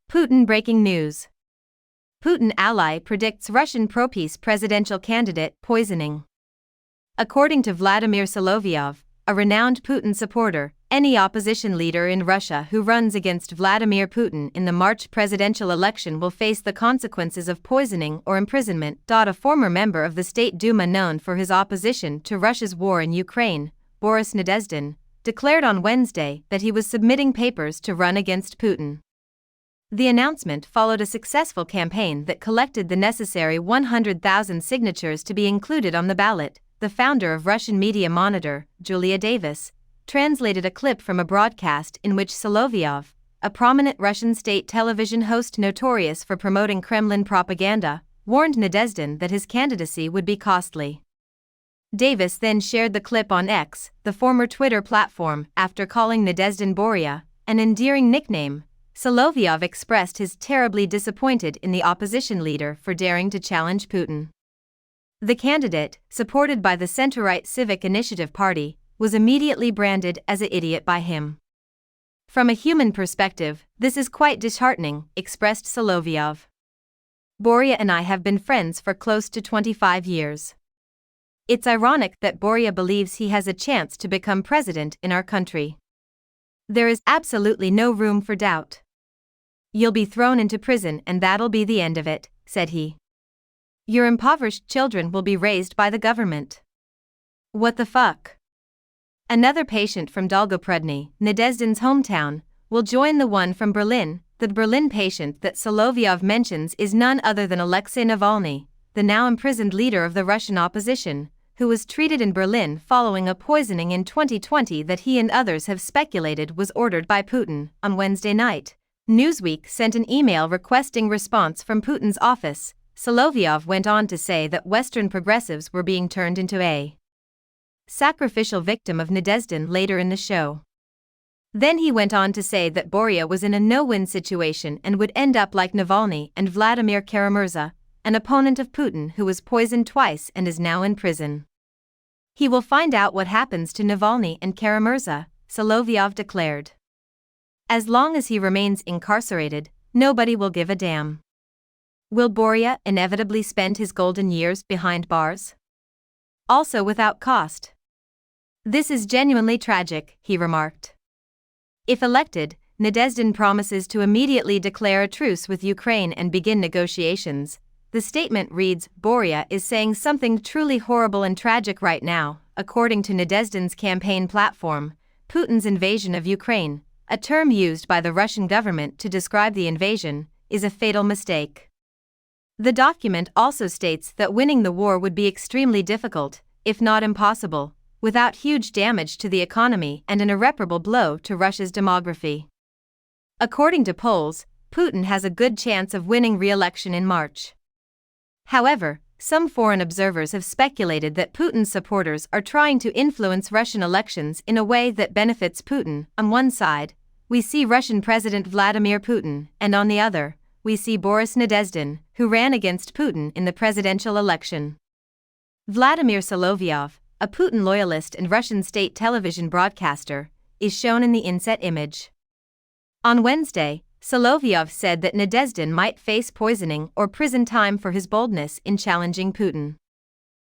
Putin Breaking News Putin ally predicts Russian pro-peace presidential candidate poisoning. According to Vladimir Solovyov, a renowned Putin supporter, any opposition leader in Russia who runs against Vladimir Putin in the March presidential election will face the consequences of poisoning or imprisonment. A former member of the State Duma known for his opposition to Russia's war in Ukraine, Boris Nadezhdin, declared on Wednesday that he was submitting papers to run against Putin. The announcement followed a successful campaign that collected the necessary 100,000 signatures to be included on the ballot. The founder of Russian media Monitor, Julia Davis, translated a clip from a broadcast in which Solovyov, a prominent Russian state television host notorious for promoting Kremlin propaganda, warned Nadezhdin that his candidacy would be costly. Davis then shared the clip on X, the former Twitter platform, after calling Nadezhdin Boria, an endearing nickname. Solovyov expressed his terribly disappointed in the opposition leader for daring to challenge Putin. The candidate, supported by the center-right Civic Initiative Party, was immediately branded as an idiot by him. From a human perspective, this is quite disheartening, expressed Solovyov. Boria and I have been friends for close to 25 years. It's ironic that Boria believes he has a chance to become president in our country. There is absolutely no room for doubt. You'll be thrown into prison and that'll be the end of it, said he. Your impoverished children will be raised by the government. What the fuck? Another patient from Dolgoprudny, Nadezhdin's hometown, will join the one from Berlin. The Berlin patient that Solovyov mentions is none other than Alexei Navalny, the now imprisoned leader of the Russian opposition, who was treated in Berlin following a poisoning in 2020 that he and others have speculated was ordered by Putin. On Wednesday night, Newsweek sent an email requesting response from Putin's office. Solovyov went on to say that Western progressives were being turned into a sacrificial victim of Nadezhdin later in the show. Then he went on to say that Boria was in a no-win situation and would end up like Navalny and Vladimir Karamurza, an opponent of Putin who was poisoned twice and is now in prison. He will find out what happens to Navalny and Karamurza, Solovyov declared. As long as he remains incarcerated, nobody will give a damn. Will Boria inevitably spend his golden years behind bars? Also without cost. This is genuinely tragic, he remarked. If elected, Nadezhdin promises to immediately declare a truce with Ukraine and begin negotiations. The statement reads, Boria is saying something truly horrible and tragic right now. According to Nadezhdin's campaign platform, Putin's invasion of Ukraine, a term used by the Russian government to describe the invasion, is a fatal mistake. The document also states that winning the war would be extremely difficult, if not impossible, without huge damage to the economy and an irreparable blow to Russia's demography. According to polls, Putin has a good chance of winning re-election in March. However, some foreign observers have speculated that Putin's supporters are trying to influence Russian elections in a way that benefits Putin. On one side, we see Russian President Vladimir Putin, and on the other, we see Boris Nadezhdin, who ran against Putin in the presidential election. Vladimir Solovyov, a Putin loyalist and Russian state television broadcaster, is shown in the inset image. On Wednesday, Solovyov said that Nadezhdin might face poisoning or prison time for his boldness in challenging Putin.